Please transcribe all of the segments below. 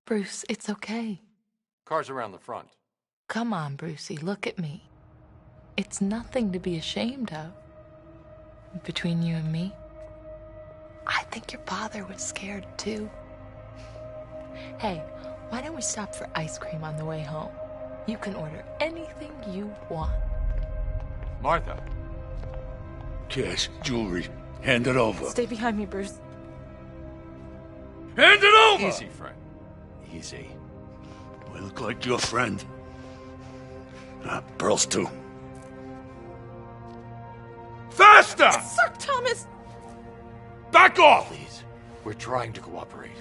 Bruce, it's okay. Car's around the front. Come on, Brucey, look at me. It's nothing to be ashamed of. Between you and me, I think your father was scared too. Hey, why don't we stop for ice cream on the way home? You can order anything you want. Martha. Cash, jewelry. Hand it over. Stay behind me, Bruce. Hand it over! Easy, friend. Easy. We look like your friend. Pearls too. Faster! Sir Thomas! Back off! Please. We're trying to cooperate.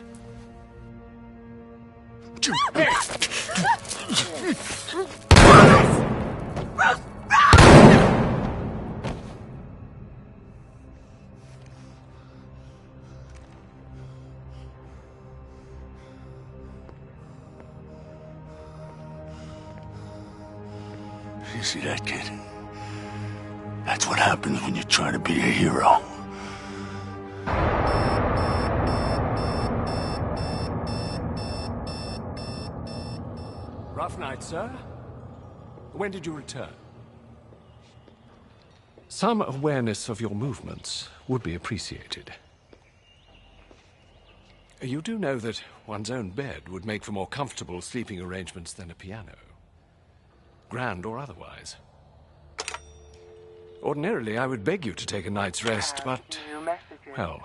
You see that, kid? That's what happens when you try to be a hero. Rough night, sir. When did you return? Some awareness of your movements would be appreciated. You do know that one's own bed would make for more comfortable sleeping arrangements than a piano. Grand or otherwise. Ordinarily, I would beg you to take a night's rest, but, well,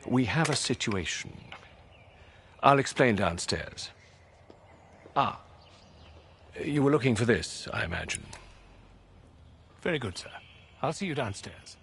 we have a situation. I'll explain downstairs. Ah, you were looking for this, I imagine. Very good, sir. I'll see you downstairs.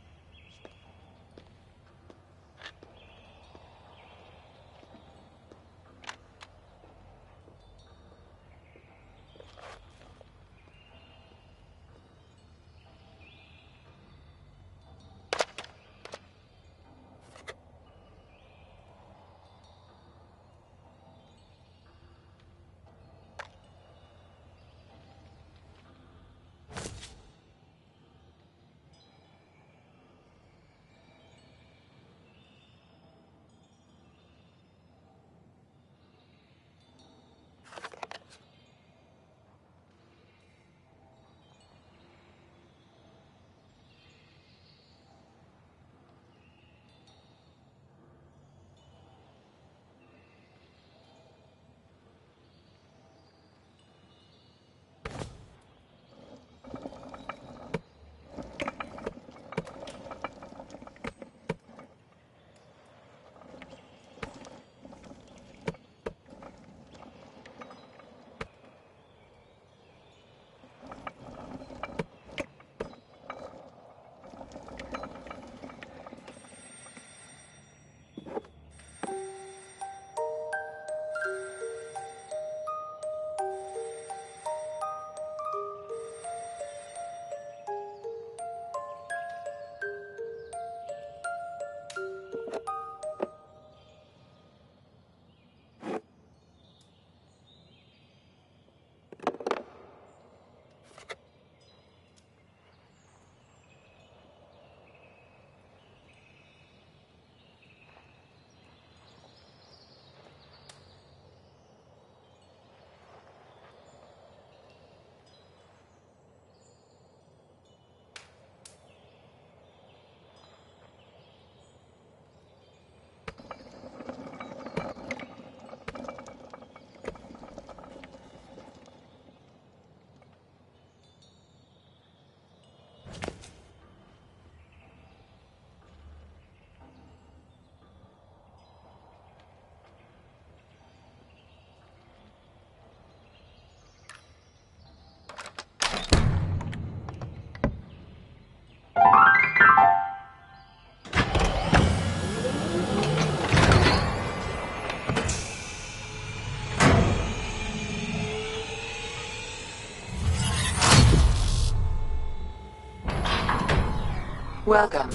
Welcome.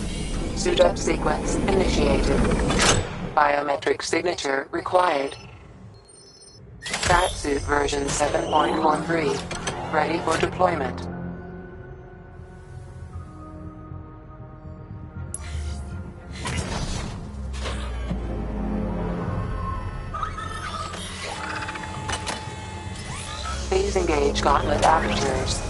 Suit up sequence initiated. Biometric signature required. Batsuit version 7.13. Ready for deployment. Please engage gauntlet apertures.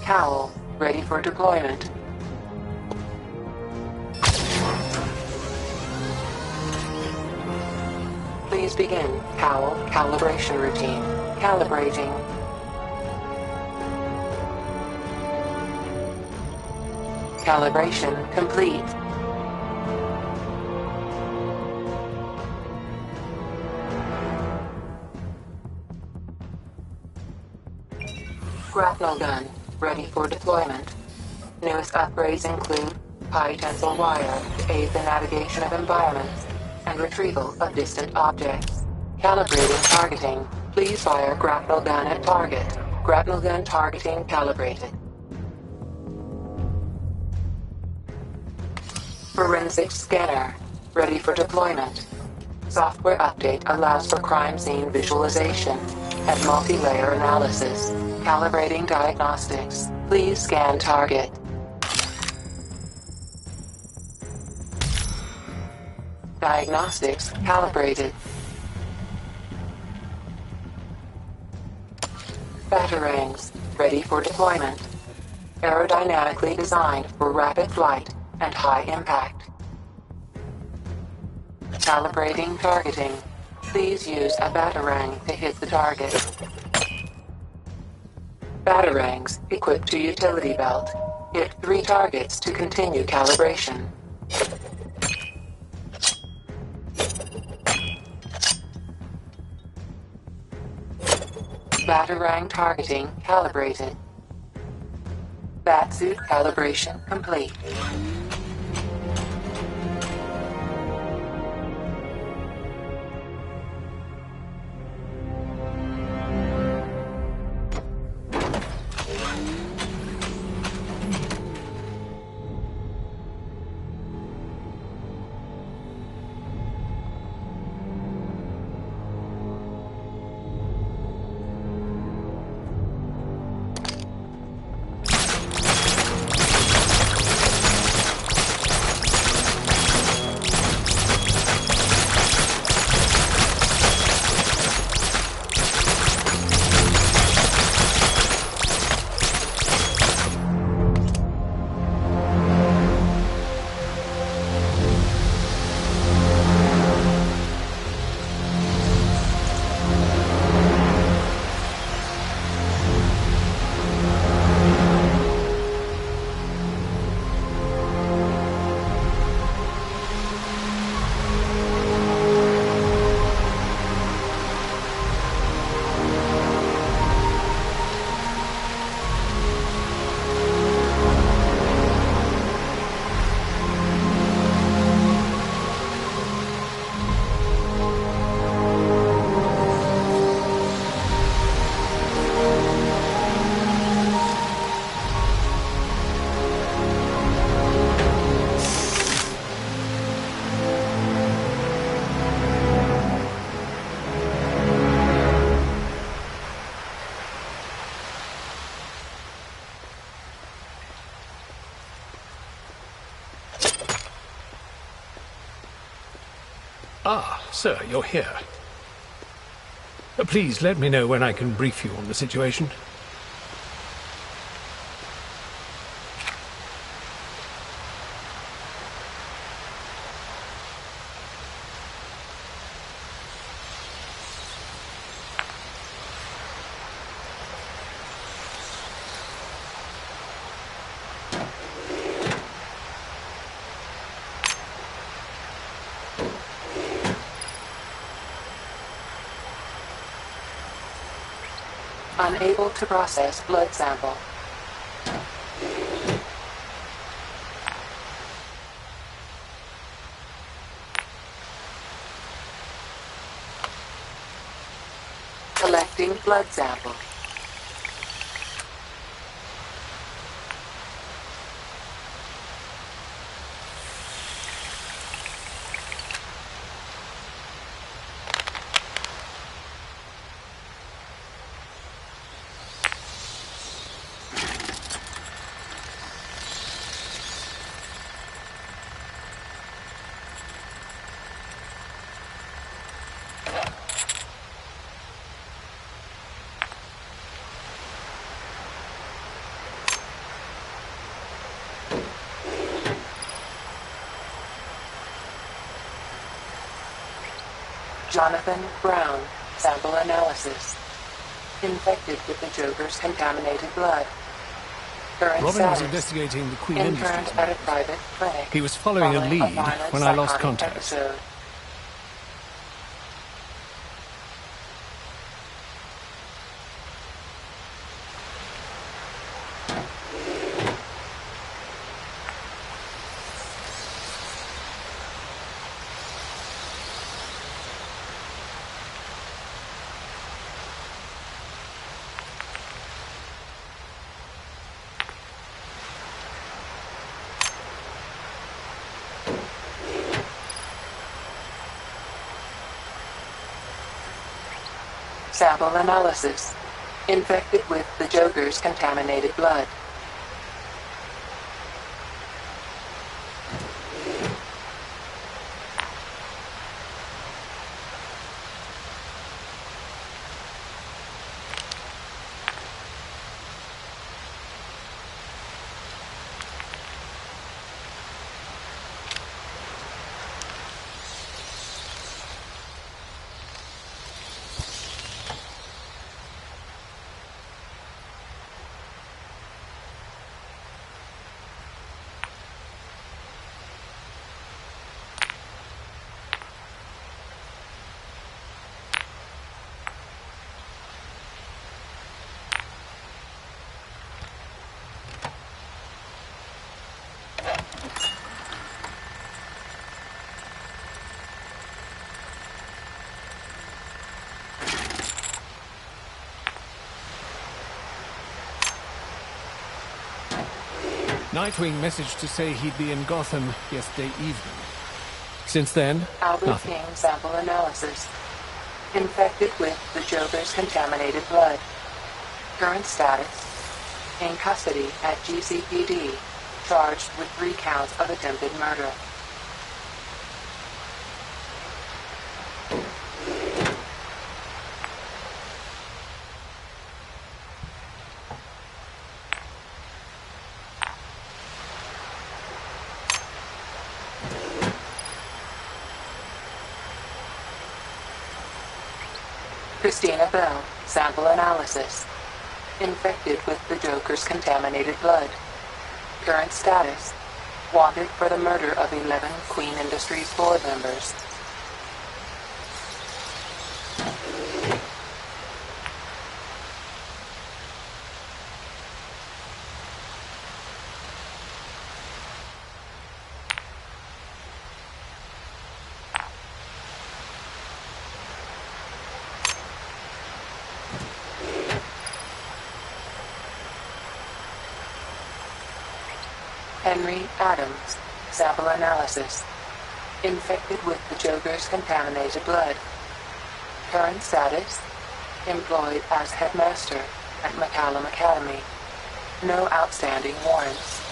Cowl, ready for deployment. Please begin Cowl calibration routine. Calibrating. Calibration complete. Grapnel gun, ready for deployment. Newest upgrades include high tensile wire to aid the navigation of environments and retrieval of distant objects. Calibrating targeting. Please fire grapnel gun at target. Grapnel gun targeting calibrated. Forensic scanner, ready for deployment. Software update allows for crime scene visualization and multi-layer analysis. Calibrating diagnostics. Please scan target. Diagnostics calibrated. Batarangs, ready for deployment. Aerodynamically designed for rapid flight and high impact. Calibrating targeting. Please use a batarang to hit the target. Batarangs equipped to utility belt. Hit 3 targets to continue calibration. Batarang targeting calibrated. Batsuit calibration complete. Ah, sir, you're here. Please let me know when I can brief you on the situation. Unable to process blood sample. Collecting blood sample. Jonathan Brown, sample analysis. Infected with the Joker's contaminated blood. Current Robin was status. investigating the Queen Interned Industries. at a private clinic. He was following a lead violent when I lost psychotic contact. episode. Sample analysis. Infected with the Joker's contaminated blood. Nightwing messaged to say he'd be in Gotham yesterday evening. Since then, Albert nothing. King sample analysis. Infected with the Joker's contaminated blood. Current status. In custody at GCPD. Charged with 3 counts of attempted murder. Christina Bell, sample analysis. Infected with the Joker's contaminated blood. Current status. Wanted for the murder of 11 Queen Industries board members. Henry Adams, sample analysis. Infected with the Joker's contaminated blood. Current status. Employed as headmaster at McCallum Academy. No outstanding warrants.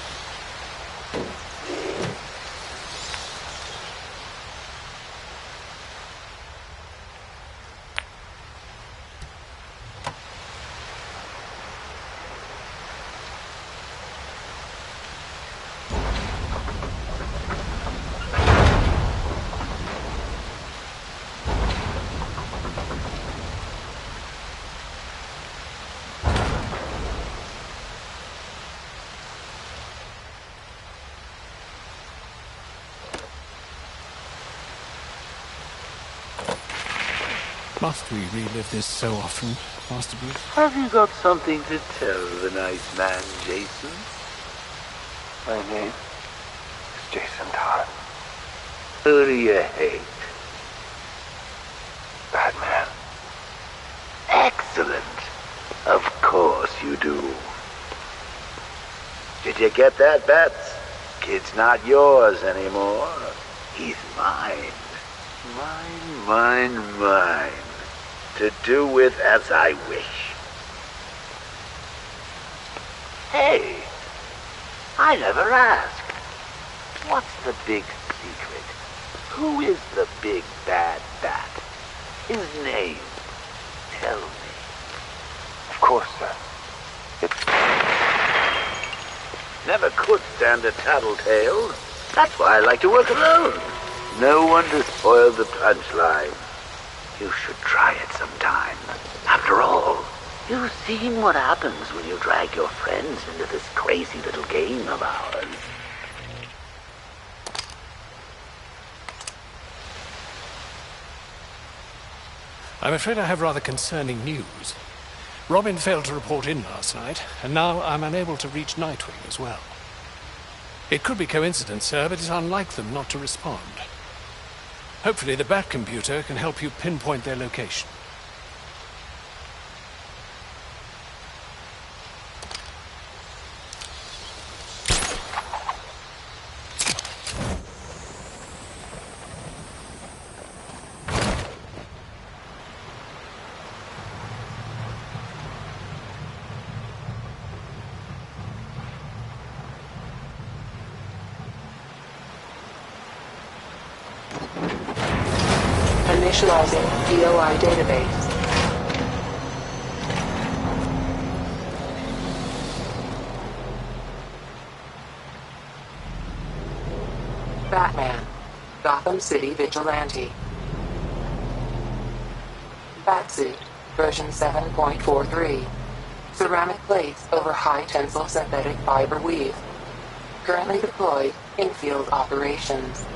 Must we relive this so often, Master Bruce? Have you got something to tell the nice man, Jason? My name is Jason Todd. Who do you hate? Batman. Excellent. Of course you do. Did you get that, Bats? Kid's not yours anymore. He's mine. Mine. To do with as I wish. Hey, I never asked. What's the big secret? Who is the big bad bat? His name. Tell me. Of course, sir. It's... Never could stand a tattletale. That's why I like to work alone. No one to spoil the punchline. You should try it sometime. After all, you've seen what happens when you drag your friends into this crazy little game of ours. I'm afraid I have rather concerning news. Robin failed to report in last night, and now I'm unable to reach Nightwing as well. It could be coincidence, sir, but it's unlike them not to respond. Hopefully the Bat computer can help you pinpoint their location. Initializing DOI database. Batman, Gotham City Vigilante. Batsuit, version 7.43. Ceramic plates over high tensile synthetic fiber weave. Currently deployed in field operations.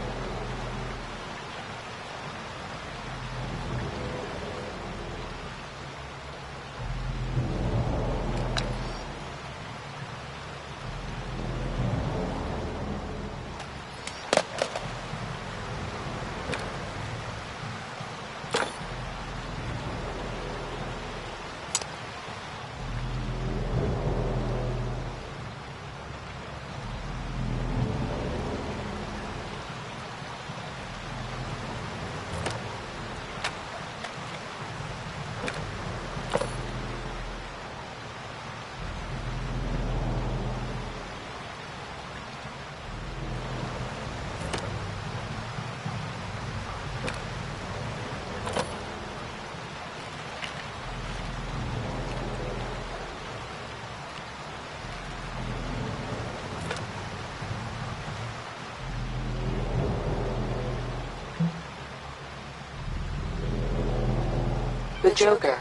The Joker.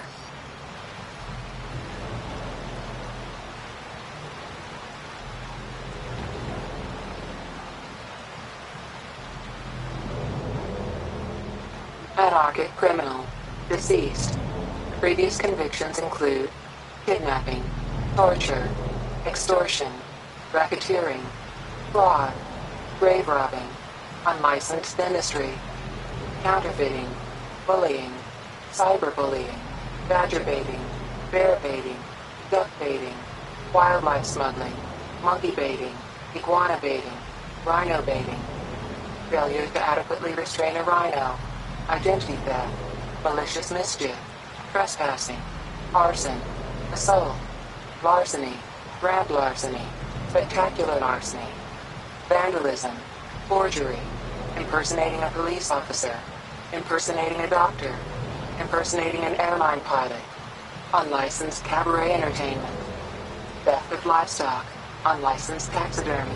Anarchic criminal. Deceased. Previous convictions include kidnapping, torture, extortion, racketeering, fraud, grave robbing, unlicensed dentistry, counterfeiting, bullying, cyberbullying, badger baiting, bear baiting, duck baiting, wildlife smuggling, monkey baiting, iguana baiting, rhino baiting, failure to adequately restrain a rhino, identity theft, malicious mischief, trespassing, arson, assault, larceny, grand larceny, spectacular larceny, vandalism, forgery, impersonating a police officer, impersonating a doctor, impersonating an airline pilot, unlicensed cabaret entertainment, theft of livestock, unlicensed taxidermy,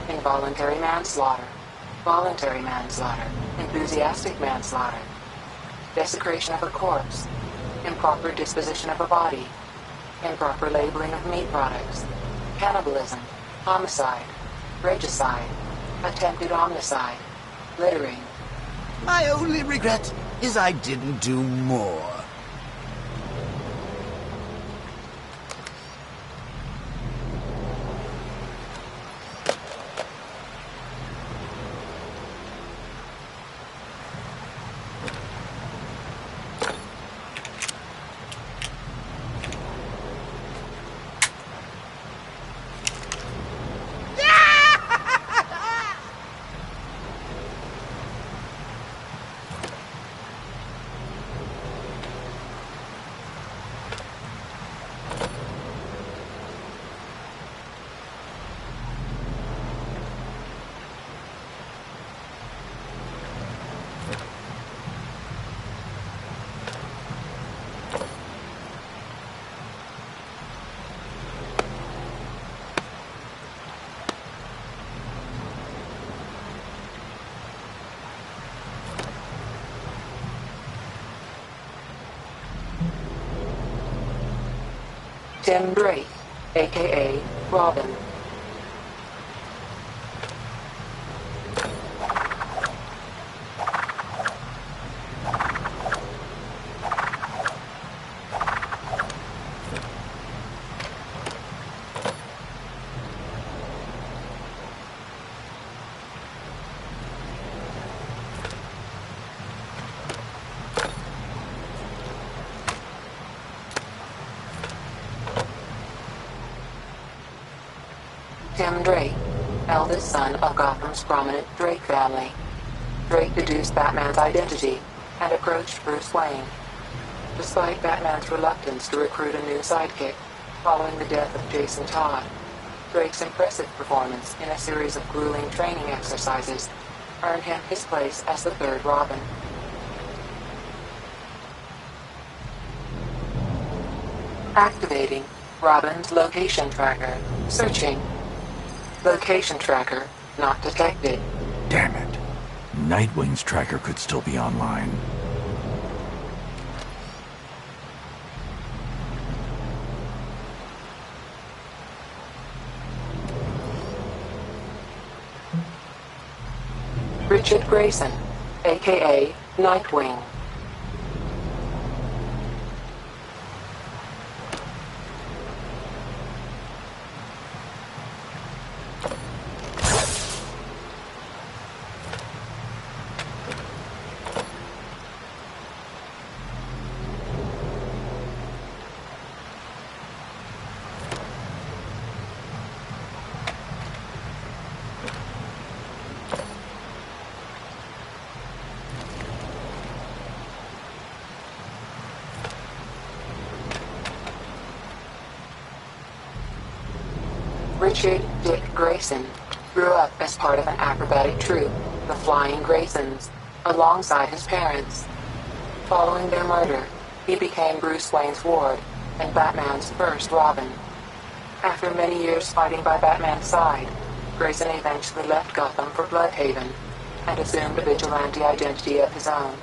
involuntary manslaughter, voluntary manslaughter, enthusiastic manslaughter, desecration of a corpse, improper disposition of a body, improper labeling of meat products, cannibalism, homicide, regicide, attempted homicide, littering. My only regret is I didn't do more. Tim Drake, aka Robin. Tim Drake, eldest son of Gotham's prominent Drake family. Drake deduced Batman's identity and approached Bruce Wayne. Despite Batman's reluctance to recruit a new sidekick following the death of Jason Todd, Drake's impressive performance in a series of grueling training exercises earned him his place as the third Robin. Activating Robin's location tracker. Searching. Location tracker not detected. Damn it. Nightwing's tracker could still be online. Richard Grayson, aka Nightwing. Richard Dick Grayson grew up as part of an acrobatic troupe, the Flying Graysons, alongside his parents. Following their murder, he became Bruce Wayne's ward and Batman's first Robin. After many years fighting by Batman's side, Grayson eventually left Gotham for Bloodhaven and assumed a vigilante identity of his own.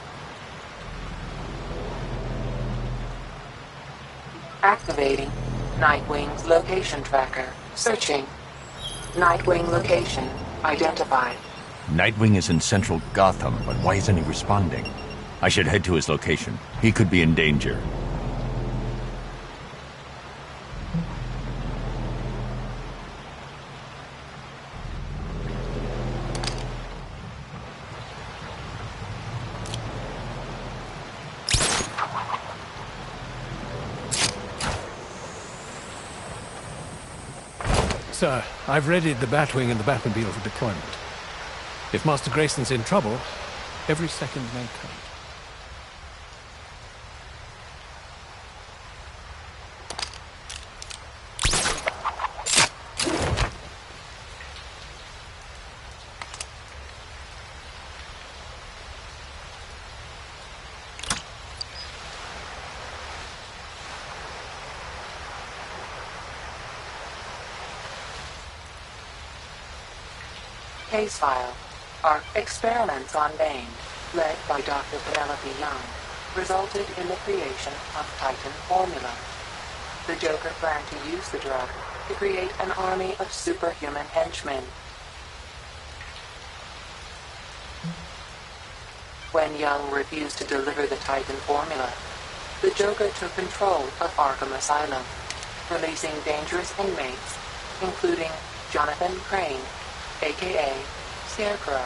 Activating Nightwing's location tracker. Searching. Nightwing location identified. Nightwing is in central Gotham, but why isn't he responding? I should head to his location. He could be in danger. Sir, I've readied the Batwing and the Batmobile for deployment. If Master Grayson's in trouble, every second may count. Case file. Our experiments on Bane, led by Dr. Penelope Young, resulted in the creation of Titan Formula. The Joker planned to use the drug to create an army of superhuman henchmen. When Young refused to deliver the Titan Formula, the Joker took control of Arkham Asylum, releasing dangerous inmates, including Jonathan Crane, aka Scarecrow.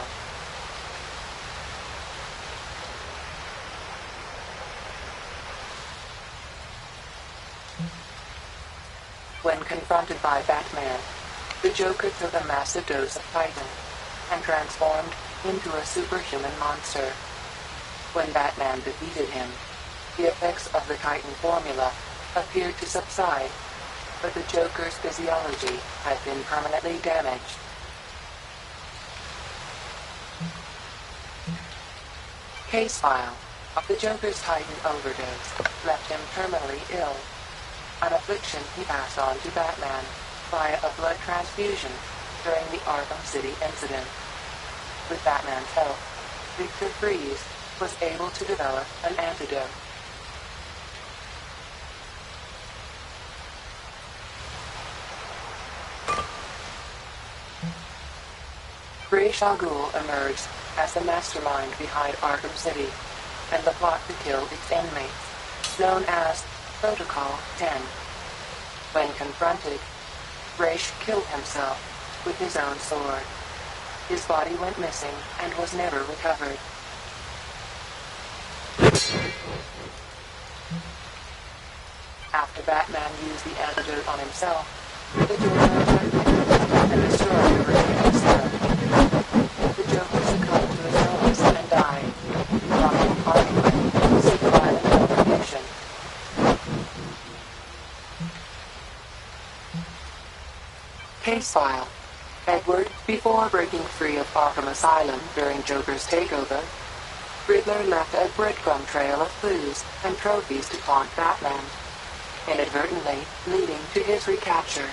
When confronted by Batman, the Joker took a massive dose of Titan and transformed into a superhuman monster. When Batman defeated him, the effects of the Titan formula appeared to subside, but the Joker's physiology had been permanently damaged. Case file of the Joker's Titan overdose left him terminally ill, an affliction he passed on to Batman via a blood transfusion during the Arkham City incident. With Batman's help, Victor Freeze was able to develop an antidote. Ra's al Ghul emerged as the mastermind behind Arkham City and the plot to kill its inmates, known as Protocol 10. When confronted, Ra's killed himself with his own sword. His body went missing and was never recovered. After Batman used the antidote on himself, the Joker attacked him and destroyed the remaining slug. The Joker succumbed to his illness and died, prompting Harley to seek violent retribution. Case file. Edward, before breaking free of Arkham Asylum during Joker's takeover, Riddler left a breadcrumb trail of clues and trophies to taunt Batman, inadvertently leading to his recapture.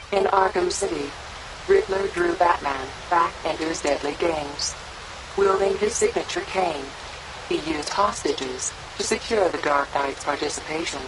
In Arkham City, Riddler drew Batman back into his deadly games. Wielding his signature cane, he used hostages to secure the Dark Knight's participation.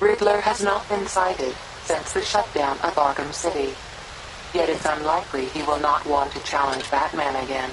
Riddler has not been sighted since the shutdown of Arkham City, yet it's unlikely he will not want to challenge Batman again.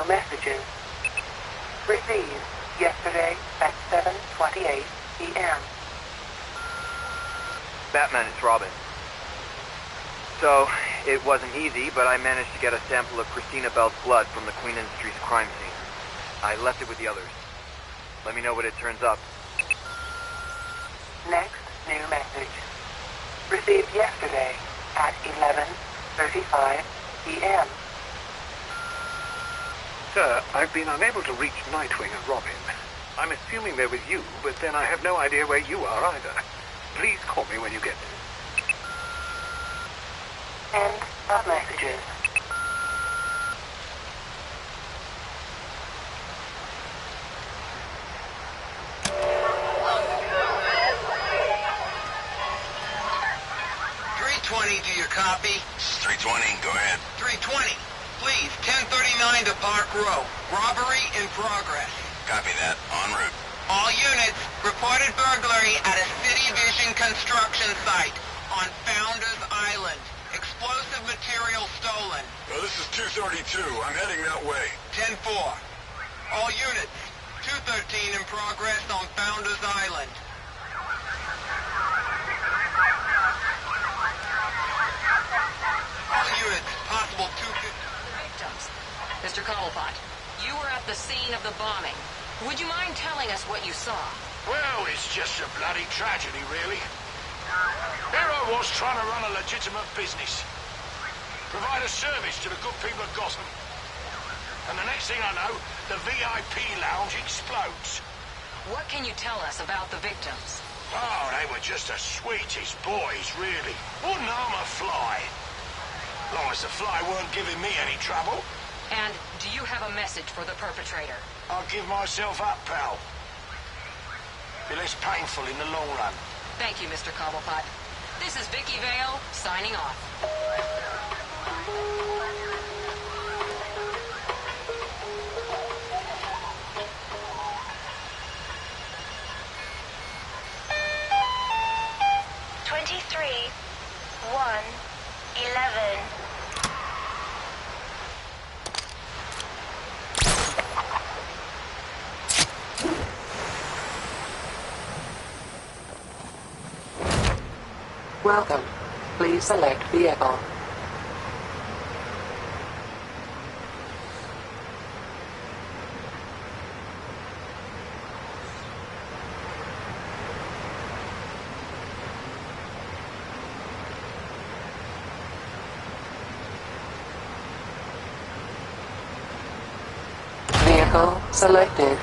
messages. Received yesterday at 7:28 p.m. Batman, it's Robin. So, it wasn't easy, but I managed to get a sample of Christina Bell's blood from the Queen Industries crime scene. I left it with the others. Let me know what it turns up. Next new message. Received yesterday at 11:35 p.m. Sir, I've been unable to reach Nightwing and Robin. I'm assuming they're with you, but then I have no idea where you are either. Please call me when you get there. End of messages. Do you copy? 320, go ahead. 320. Please, 1039 to Park Row. Robbery in progress. Copy that. En route. All units, reported burglary at a City Vision construction site on Founders Island. Explosive material stolen. Well, this is 232. I'm heading that way. 10-4. All units, 213 in progress on Founders Island. All units, possible 250. Victims. Mr. Cobblepot, you were at the scene of the bombing. Would you mind telling us what you saw? Well, it's just a bloody tragedy, really. Here I was trying to run a legitimate business. Provide a service to the good people of Gotham. And the next thing I know, the VIP lounge explodes. What can you tell us about the victims? Oh, they were just the sweetest boys, really. Wouldn't harm a fly. Long as the fly weren't giving me any trouble. And do you have a message for the perpetrator? I'll give myself up, pal. Be less painful in the long run. Thank you, Mr. Cobblepot. This is Vicky Vale, signing off. Welcome. Please select vehicle. Vehicle selected.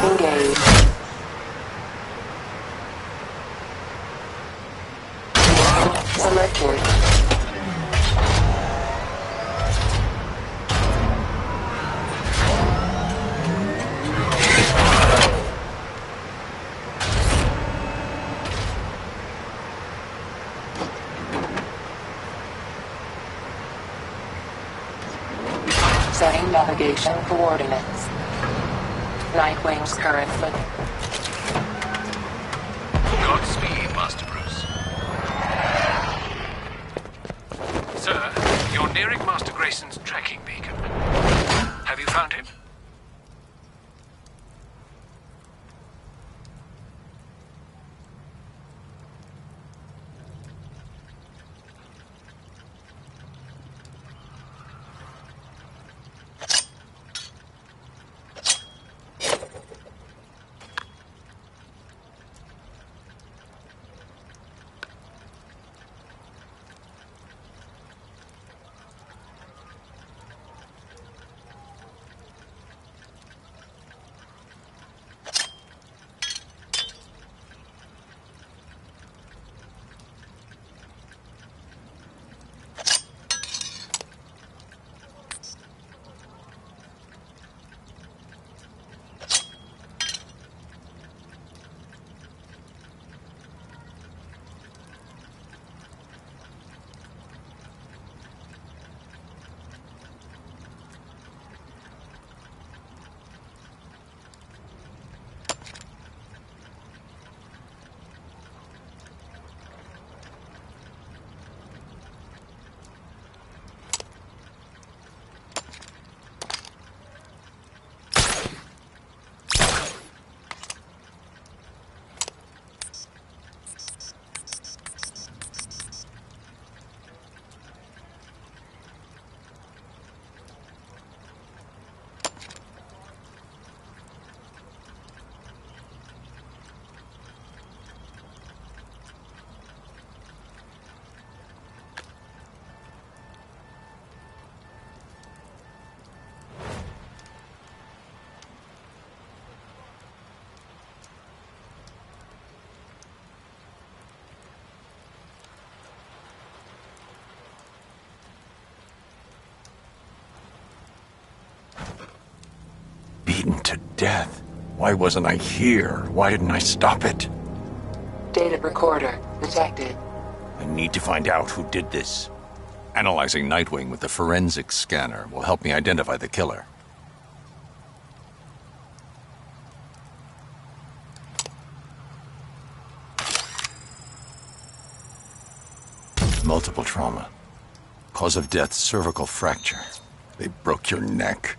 Engage. Selected. Setting navigation coordinates. Nightwing's current foot. Godspeed, Master Bruce. Sir, you're nearing Master Grayson's tracking beacon. Have you found him? Beaten to death. Why wasn't I here? Why didn't I stop it? Data recorder detected. I need to find out who did this. Analyzing Nightwing with the forensics scanner will help me identify the killer. Multiple trauma. Cause of death, cervical fracture. They broke your neck.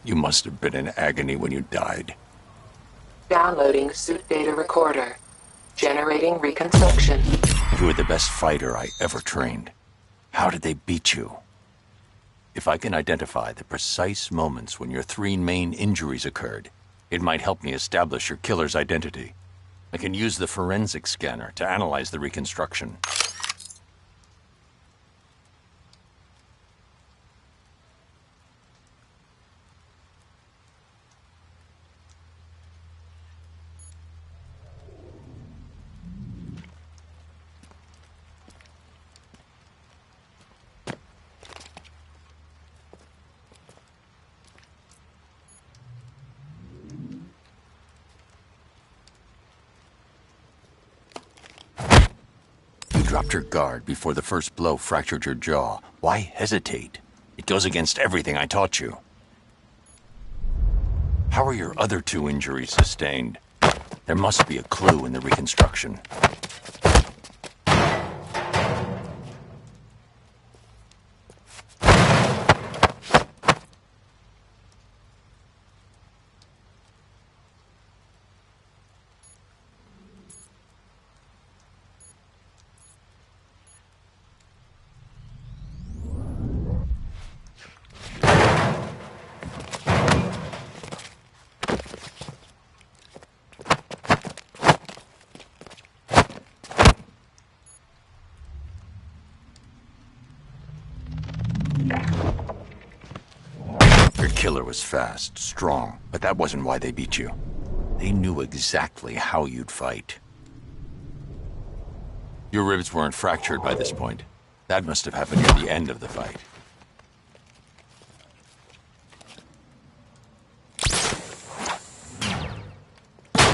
You must have been in agony when you died. Downloading suit data recorder. Generating reconstruction. You were the best fighter I ever trained. How did they beat you? If I can identify the precise moments when your 3 main injuries occurred, it might help me establish your killer's identity. I can use the forensic scanner to analyze the reconstruction. Dropped your guard before the first blow fractured your jaw. Why hesitate? It goes against everything I taught you. How are your other 2 injuries sustained? There must be a clue in the reconstruction. Your killer was fast, strong, but that wasn't why they beat you. They knew exactly how you'd fight. Your ribs weren't fractured by this point. That must have happened near the end of the fight.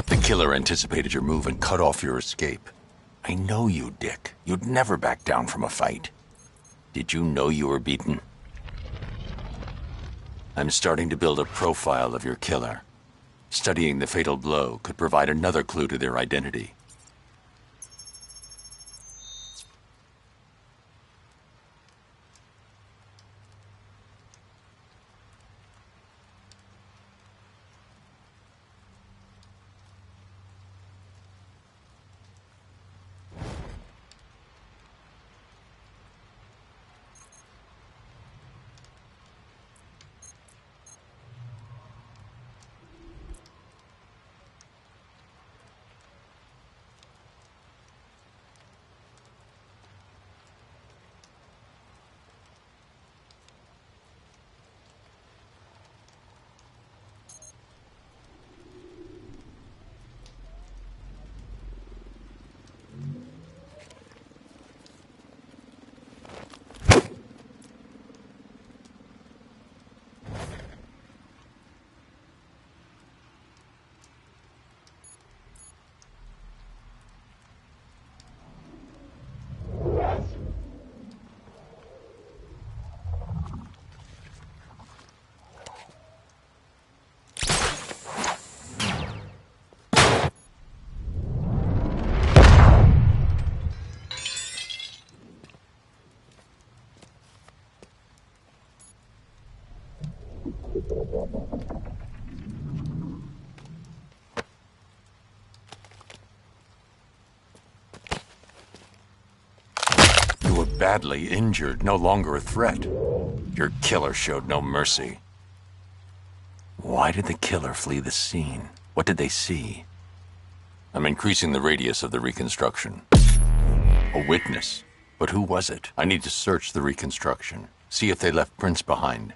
The killer anticipated your move and cut off your escape. I know you, Dick. You'd never back down from a fight. Did you know you were beaten? I'm starting to build a profile of your killer. Studying the fatal blow could provide another clue to their identity. You were badly injured, no longer a threat. Your killer showed no mercy. Why did the killer flee the scene? What did they see? I'm increasing the radius of the reconstruction. A witness. But who was it? I need to search the reconstruction. See if they left prints behind.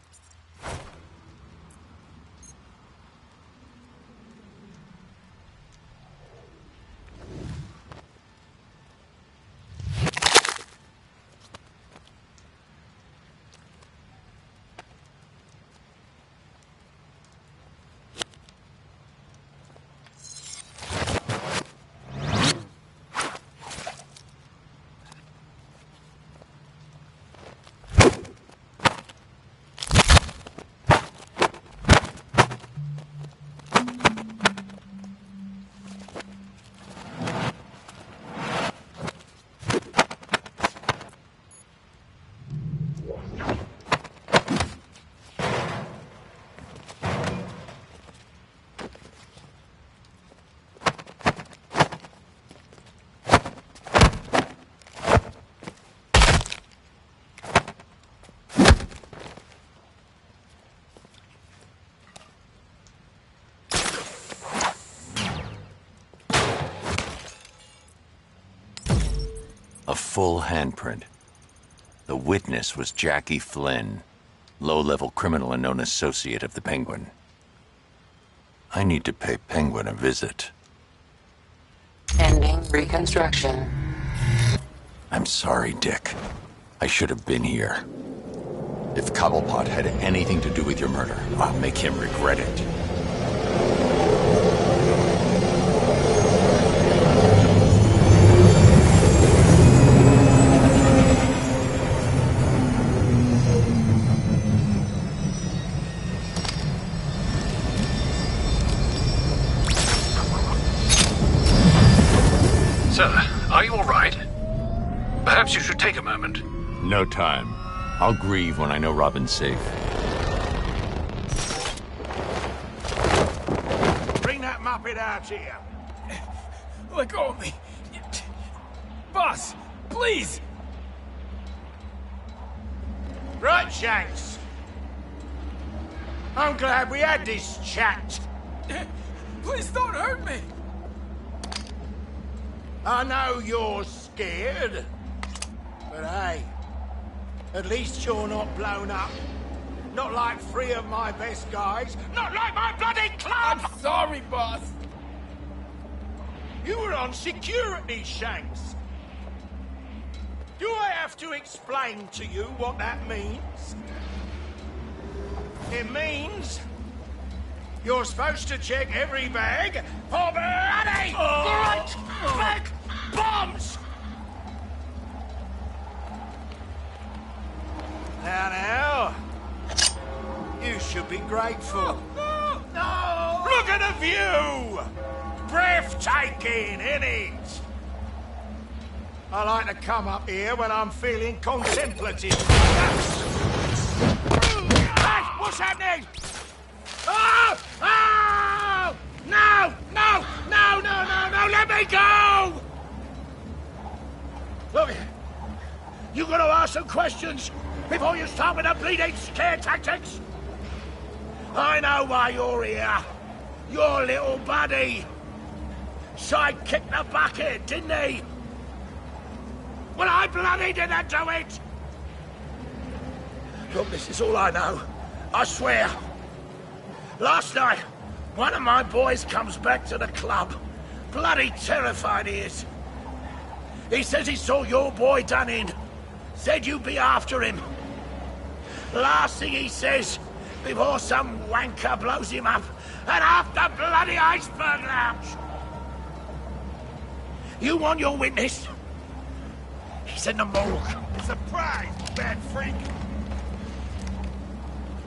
A full handprint. The witness was Jackie Flynn, low-level criminal and known associate of the Penguin. I need to pay Penguin a visit. Ending reconstruction. I'm sorry, Dick. I should have been here. If Cobblepot had anything to do with your murder, I'll make him regret it. Sir, are you all right? Perhaps you should take a moment. No time. I'll grieve when I know Robin's safe. Bring that muppet out here. Let go of me. Boss, please! Right, Shanks. I'm glad we had this chat. Please don't hurt me! I know you're scared, but hey, at least you're not blown up. Not like 3 of my best guys. Not like my bloody club! I'm sorry, boss. You were on security, Shanks. Do I have to explain to you what that means? It means you're supposed to check every bag for bloody front bag bombs! Now, you should be grateful. No! Look at the view! Breathtaking, innit? I like to come up here when I'm feeling contemplative. Hey, what's happening? Oh! Oh! No! No! No, no, no, no! Let me go! Look, you gotta ask some questions before you start with the bleeding scare tactics. I know why you're here. Your little buddy. Sidekicked the bucket, didn't he? Well, I bloody didn't do it! Look, this is all I know. I swear. Last night, one of my boys comes back to the club. Bloody terrified he is. He says he saw your boy done in. Said you'd be after him. Last thing he says, before some wanker blows him up, and half the bloody iceberg lounge. You want your witness? He's in the morgue. Surprise, bad freak.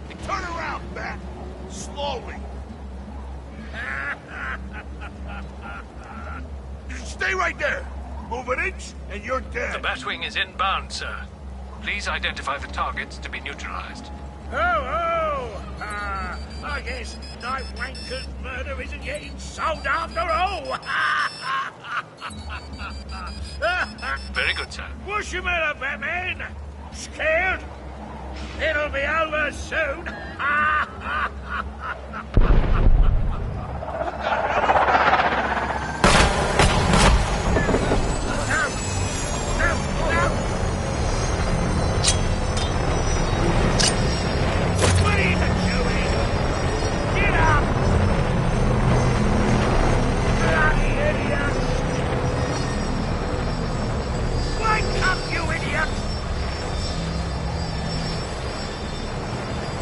Hey, turn around, Bat. Slowly. Stay right there. Move an inch, and you're dead. The Batwing is inbound, sir. Please identify the targets to be neutralized. I guess Night Wanker's murder isn't getting sold after all. Very good, sir. What's your matter, Batman? Scared? It'll be over soon.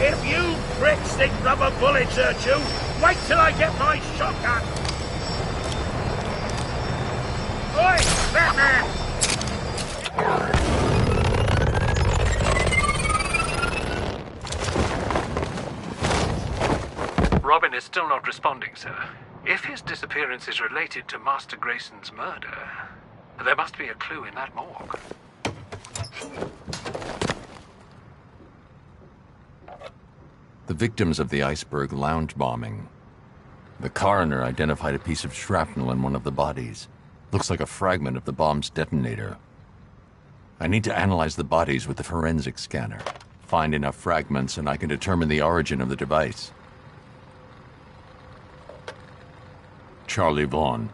If you pricks think rubber bullets hurt you, wait till I get my shotgun! Oi, Batman! Robin is still not responding, sir. If his disappearance is related to Master Grayson's murder, there must be a clue in that morgue. The victims of the iceberg lounge bombing. The coroner identified a piece of shrapnel in one of the bodies. Looks like a fragment of the bomb's detonator. I need to analyze the bodies with the forensic scanner. Find enough fragments and I can determine the origin of the device. Charlie Vaughn,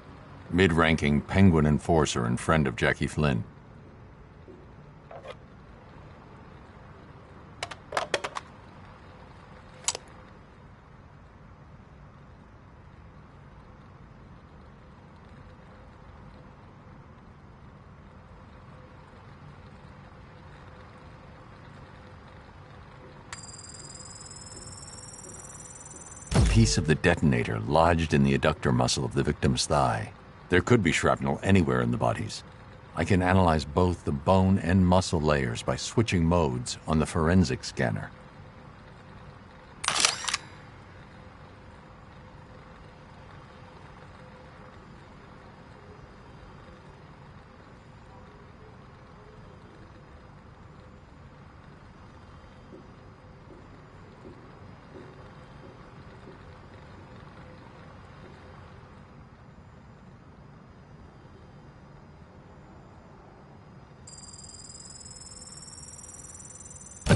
mid-ranking Penguin enforcer and friend of Jackie Flynn. Piece of the detonator lodged in the adductor muscle of the victim's thigh. There could be shrapnel anywhere in the bodies. I can analyze both the bone and muscle layers by switching modes on the forensic scanner.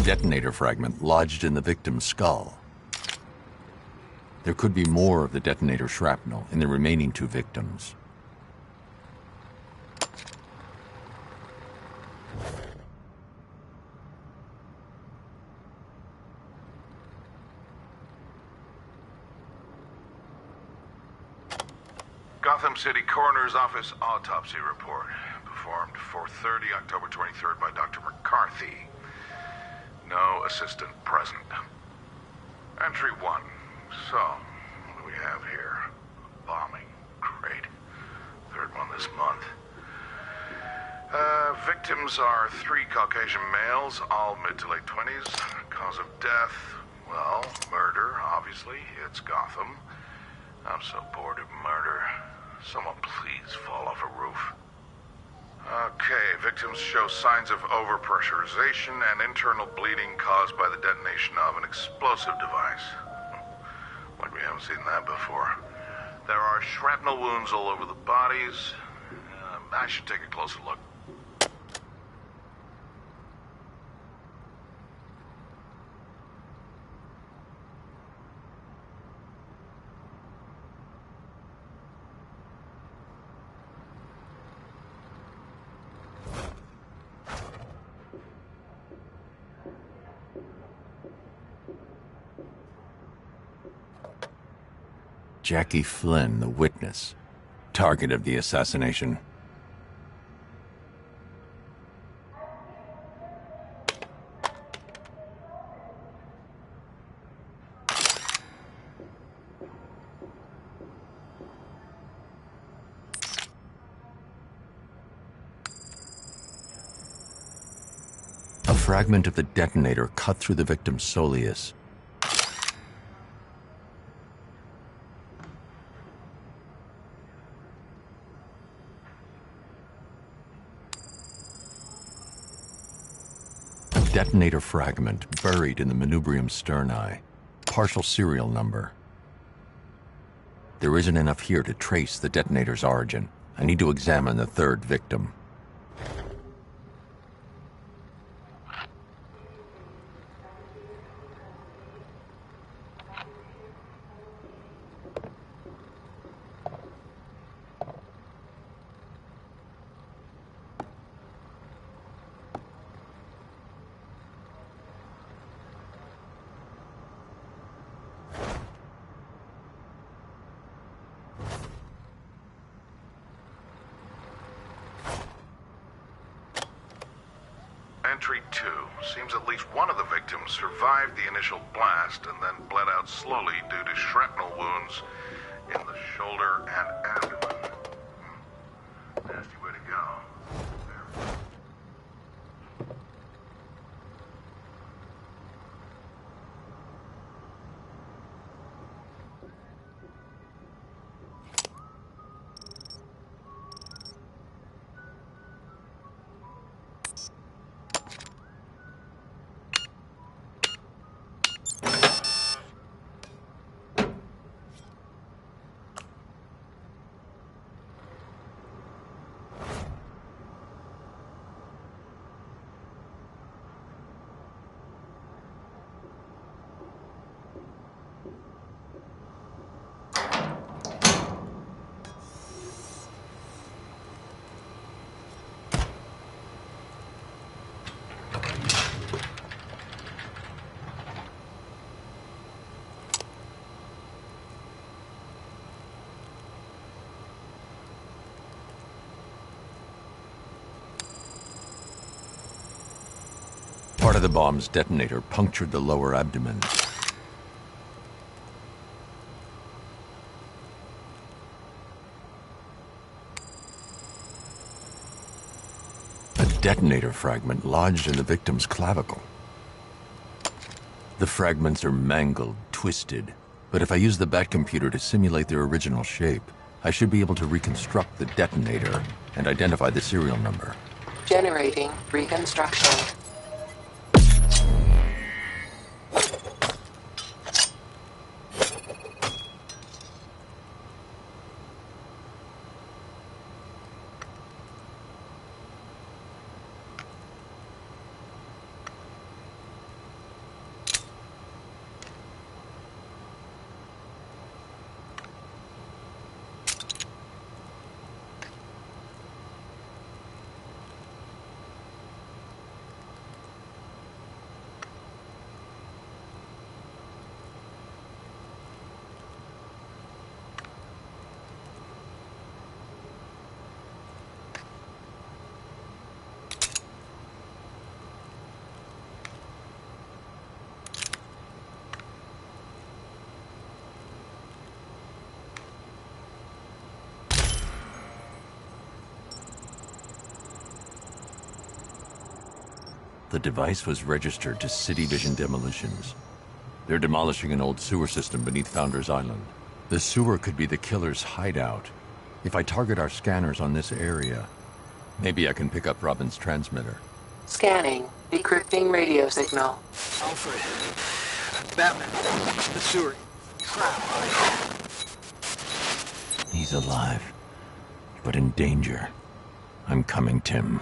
detonator fragment lodged in the victim's skull. There could be more of the detonator shrapnel in the remaining 2 victims. Gotham City Coroner's Office autopsy report. Performed 4:30, October 23rd by Dr. McCarthy. No assistant present. Entry 1. So, what do we have here? Bombing. Great. 3rd one this month. Victims are 3 Caucasian males, all mid to late 20s. Cause of death, well, murder, obviously. It's Gotham. I'm so bored of murder. Someone please fall off a roof. Okay, victims show signs of overpressurization and internal bleeding caused by the detonation of an explosive device. Like we haven't seen that before. There are shrapnel wounds all over the bodies. I should take a closer look. Jackie Flynn, the witness, target of the assassination. A fragment of the detonator cut through the victim's soleus. Detonator fragment buried in the manubrium sterni. Partial serial number. There isn't enough here to trace the detonator's origin. I need to examine the 3rd victim. Entry 2. Seems at least one of the victims survived the initial blast and then bled out slowly due to shrapnel wounds in the shoulder and abdomen. Nasty way to go. Part of the bomb's detonator punctured the lower abdomen. A detonator fragment lodged in the victim's clavicle. The fragments are mangled, twisted, but if I use the Bat computer to simulate their original shape, I should be able to reconstruct the detonator and identify the serial number. Generating reconstruction. The device was registered to City Vision Demolitions. They're demolishing an old sewer system beneath Founders Island. The sewer could be the killer's hideout. If I target our scanners on this area, maybe I can pick up Robin's transmitter. Scanning. Decrypting radio signal. Alfred. Batman. The sewer. Crap. He's alive, but in danger. I'm coming, Tim.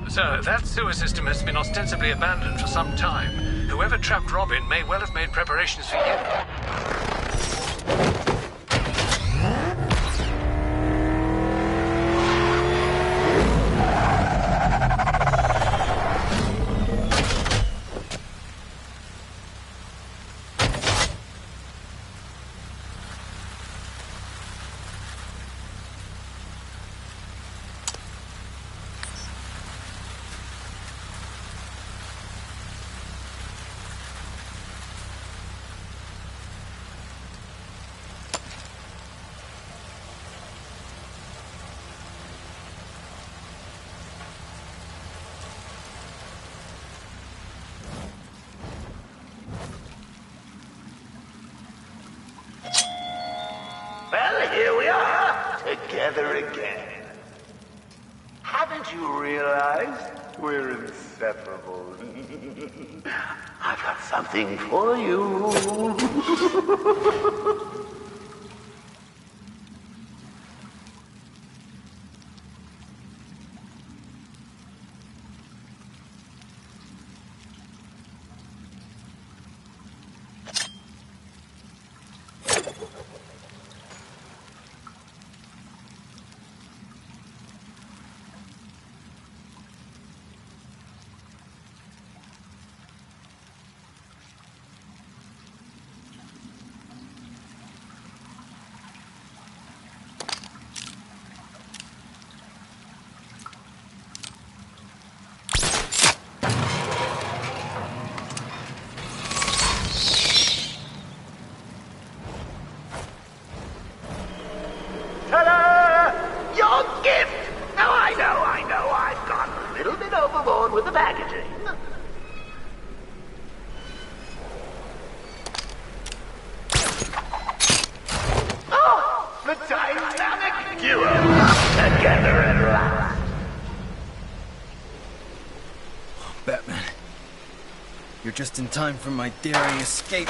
Sir, that sewer system has been ostensibly abandoned for some time. Whoever trapped Robin may well have made preparations for you. Well, here we are, together again. Haven't you realized we're inseparable? I've got something for you. Ta-da! Your gift! Now I know, I've gone a little bit overboard with the packaging. Oh, the dynamic duo together at last. Batman. You're just in time for my daring escape.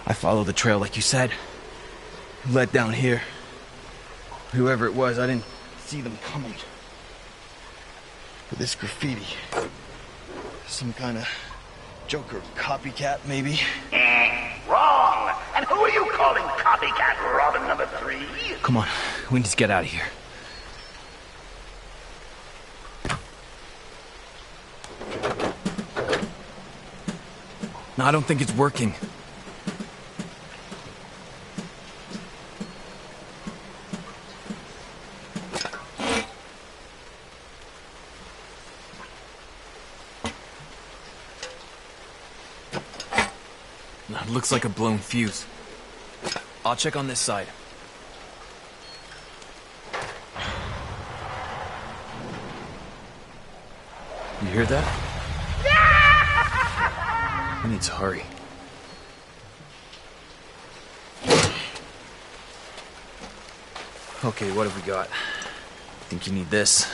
I followed the trail like you said. Led down here. Whoever it was, I didn't see them coming. But this graffiti. Some kind of Joker copycat, maybe? Wrong! And who are you calling copycat Robin number 3? Come on, we need to get out of here. No, I don't think it's working. No, it looks like a blown fuse. I'll check on this side. You hear that? We need to hurry. Okay, what have we got? Think you need this?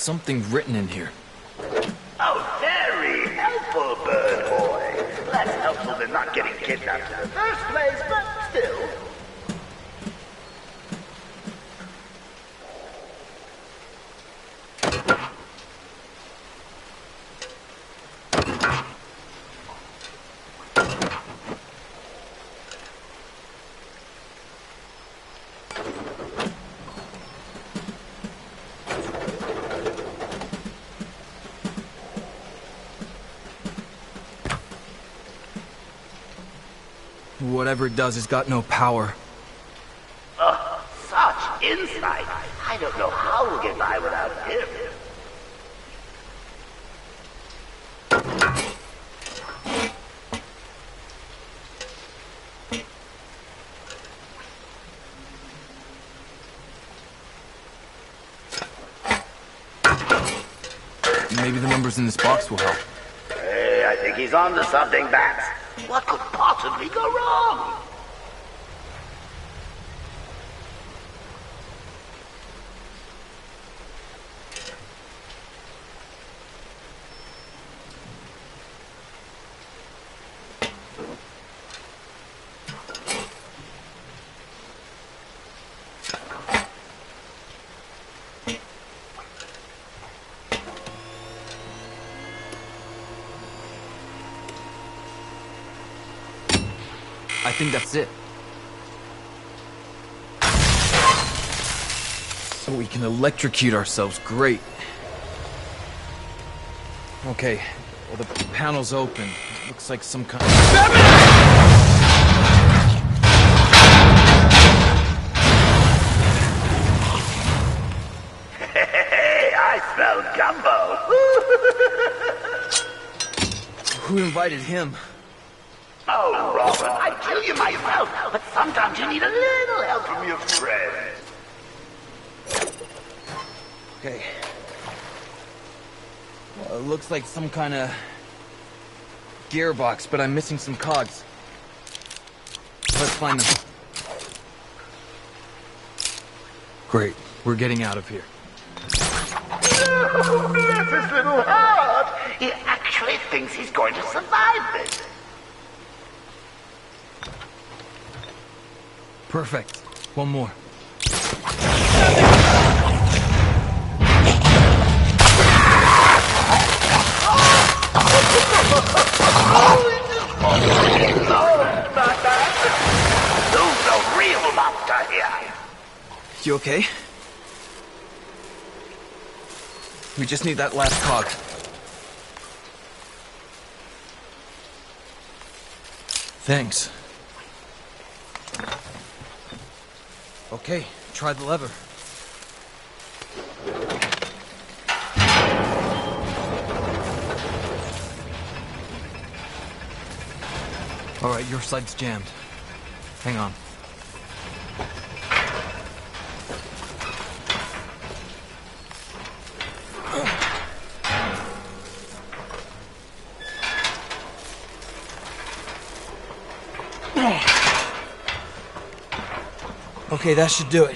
something written in here. Oh, very helpful, bird boy. Less helpful than not getting kidnapped in the first place, but still. Whatever it does has got no power. Oh, such insight. I don't know how we'll get by without him. Maybe the numbers in this box will help. Hey, I think he's on to something, Bats. What could possibly go wrong? I think that's it. So we can electrocute ourselves, great. Okay, well the panel's open. It looks like some kind of... Hey, I smell gumbo. Who invited him? Oh, Robin, I'd kill you myself, but sometimes you need a little help from your friends. Okay. Well, it looks like some kind of gearbox, but I'm missing some cogs. Let's find them. Great. We're getting out of here. Oh, bless his little heart. He actually thinks he's going to survive this. Perfect. One more. Who's the real monster here? You okay? We just need that last cog. Thanks. Okay, try the lever. All right, your side's jammed. Hang on. Okay, that should do it.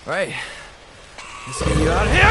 All right, let's get you out of here!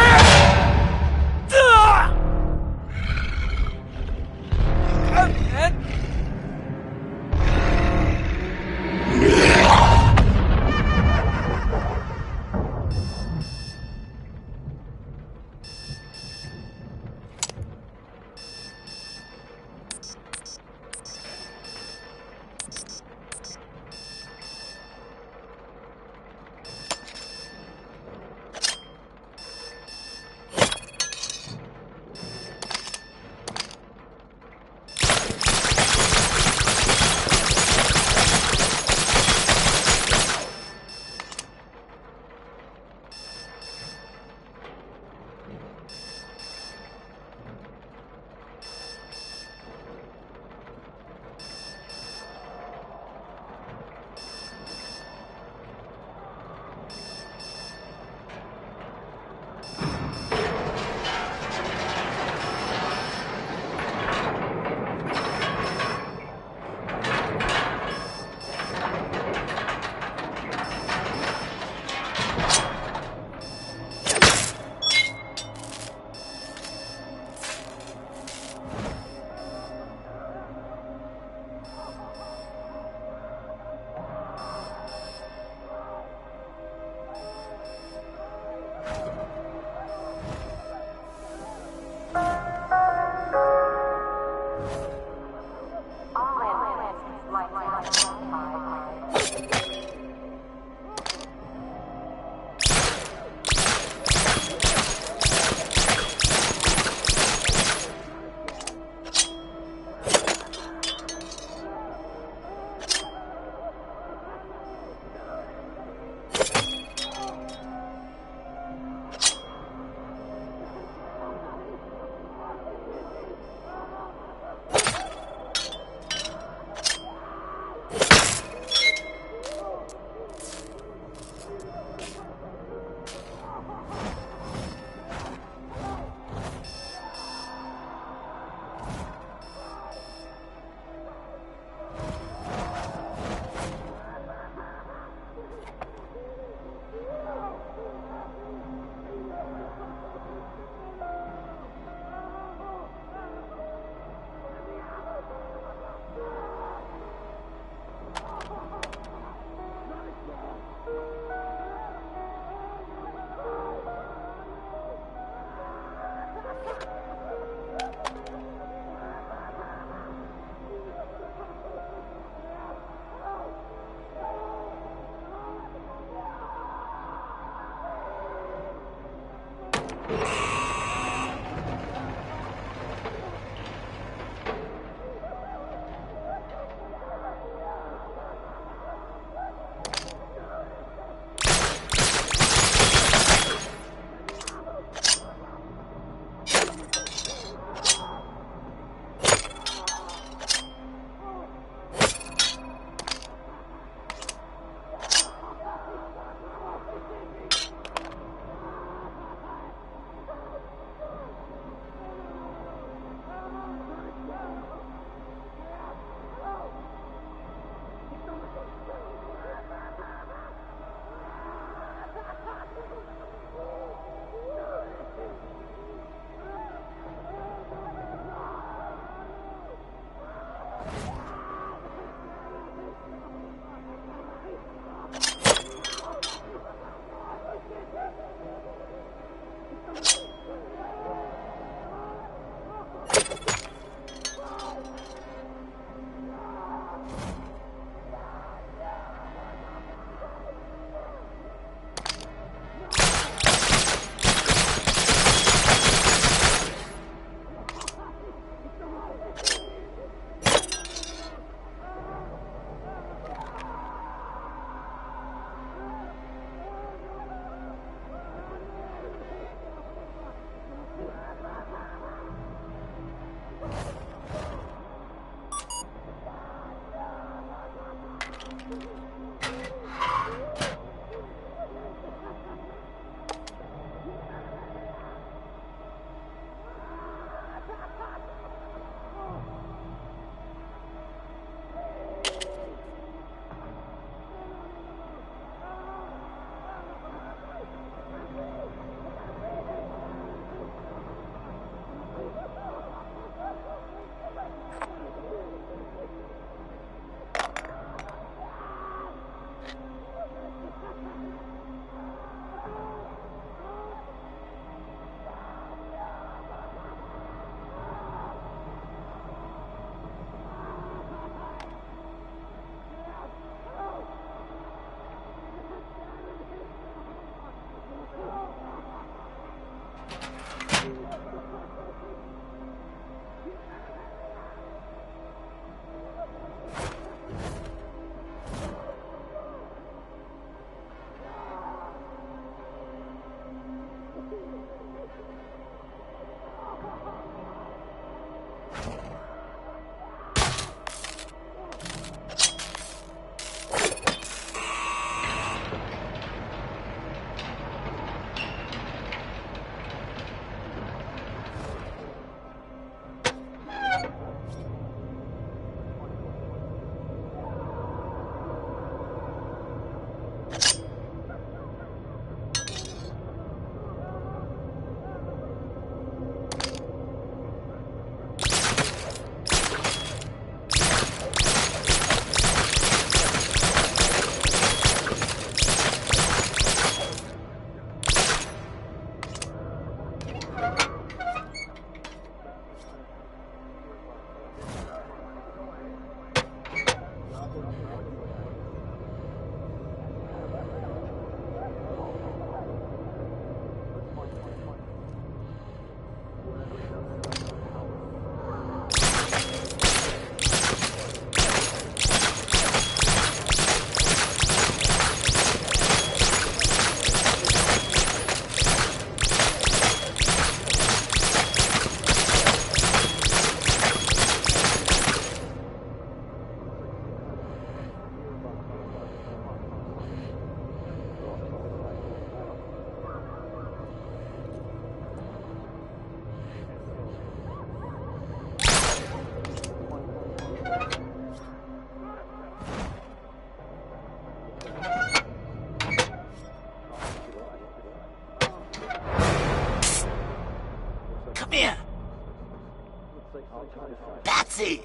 Batsy!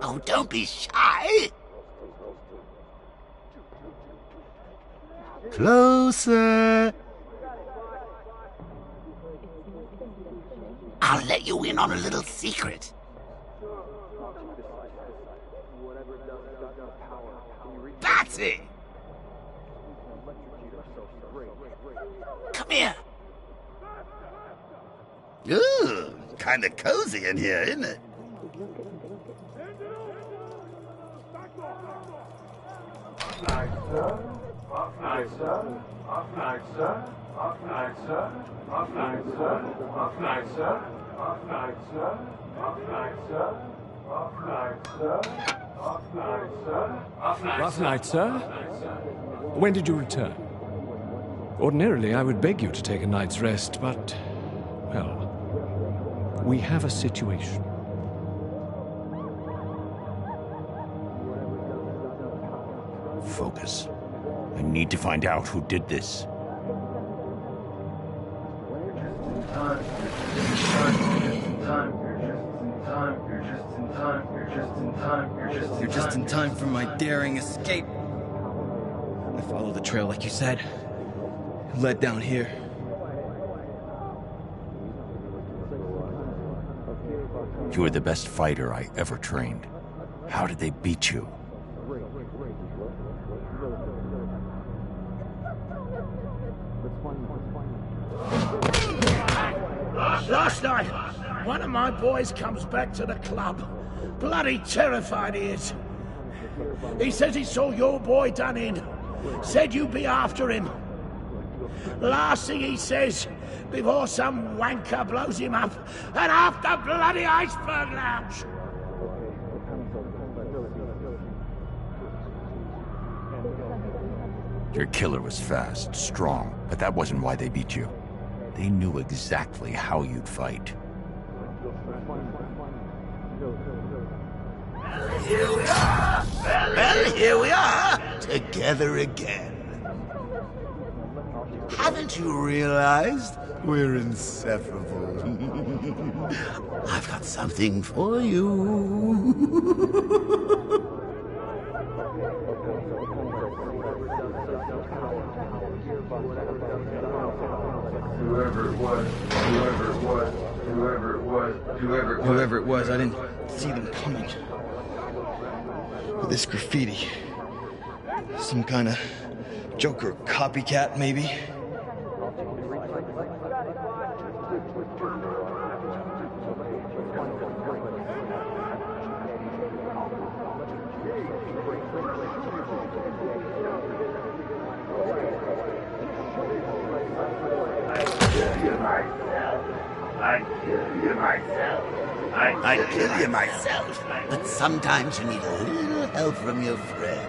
Oh, don't be shy! Closer! I'll let you in on a little secret. Batsy! Come here! Ooh, kinda cozy in here, isn't it? Off night, sir. Off night, sir. Off night, sir. Off night, sir. Off night, sir. Off night, sir. Off night, sir. Off night, sir. Off night, sir. Off night, sir. Rough night, sir. When did you return? Ordinarily, I would beg you to take a night's rest, but, well, we have a situation. Focus. I need to find out who did this. You're just in time for my daring escape. I followed the trail like you said. It led down here. You were the best fighter I ever trained. How did they beat you? Last night, one of my boys comes back to the club. Bloody terrified he is. He says he saw your boy done in. Said you'd be after him. Last thing he says, before some wanker blows him up, and after bloody Iceberg Lounge. Your killer was fast, strong, but that wasn't why they beat you. They knew exactly how you'd fight. Here we are! Well, here we are, together again. Haven't you realized we're inseparable? I've got something for you. Whoever it was, I didn't see them coming. This graffiti. Some kind of Joker copycat, maybe? I'd kill you myself, but sometimes you need a little help from your friend.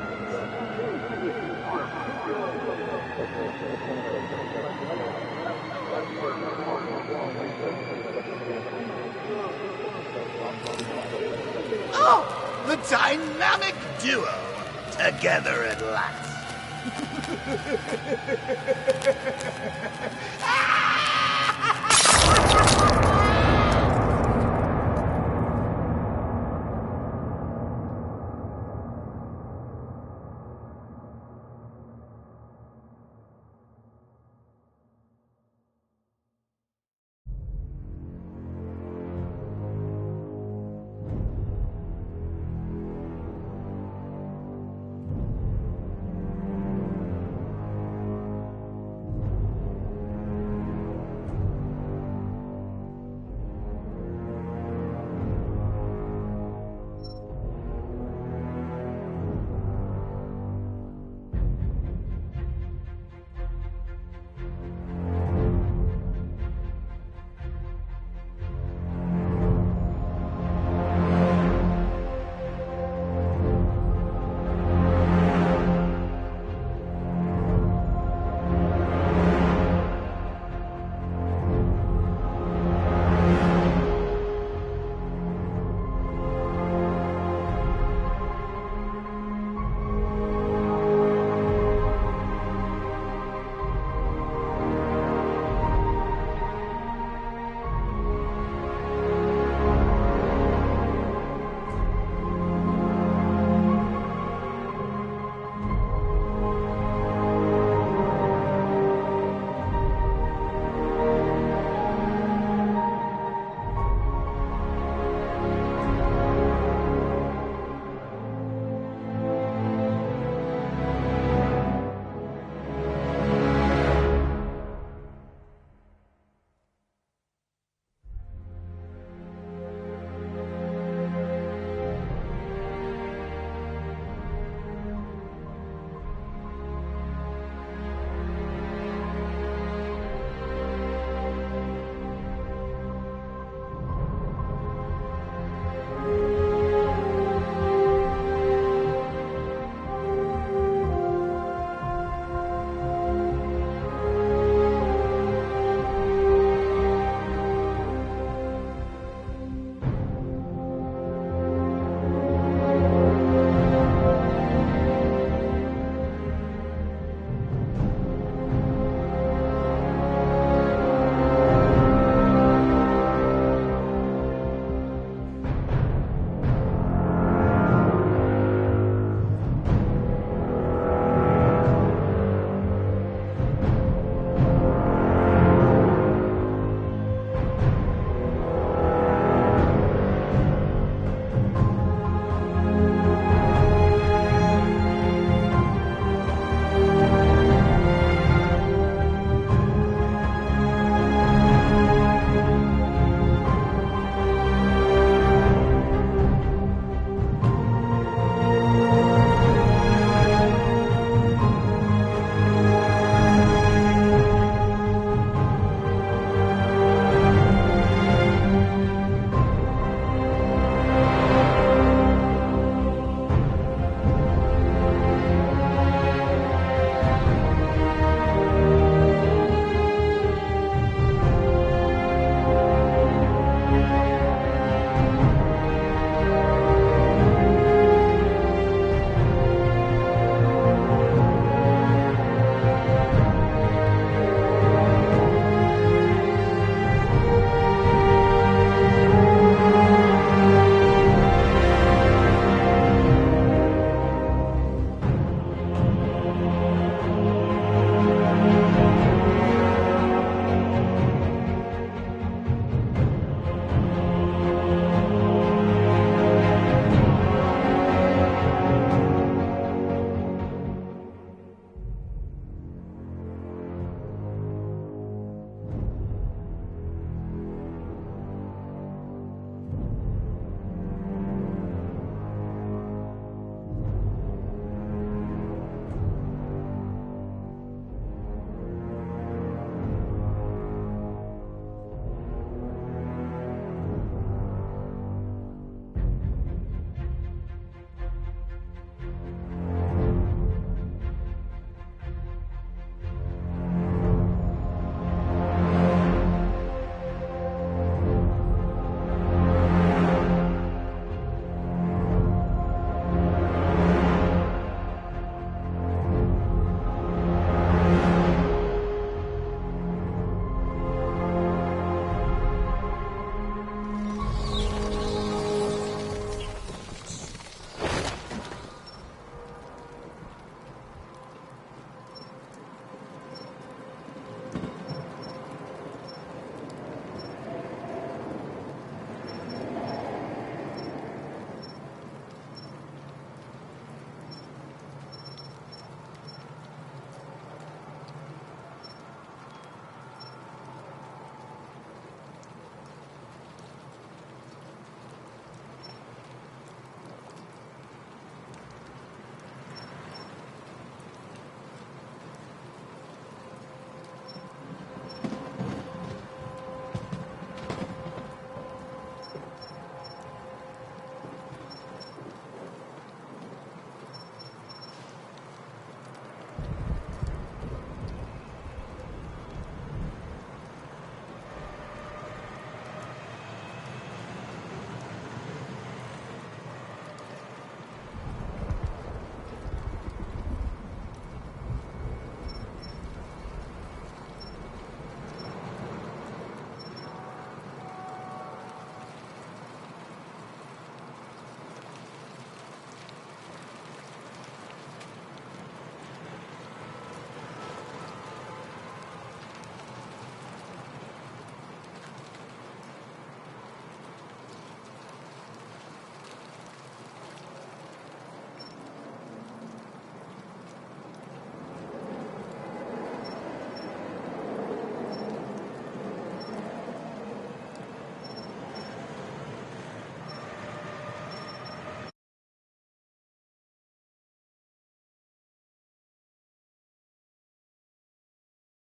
Oh, the dynamic duo, together at last.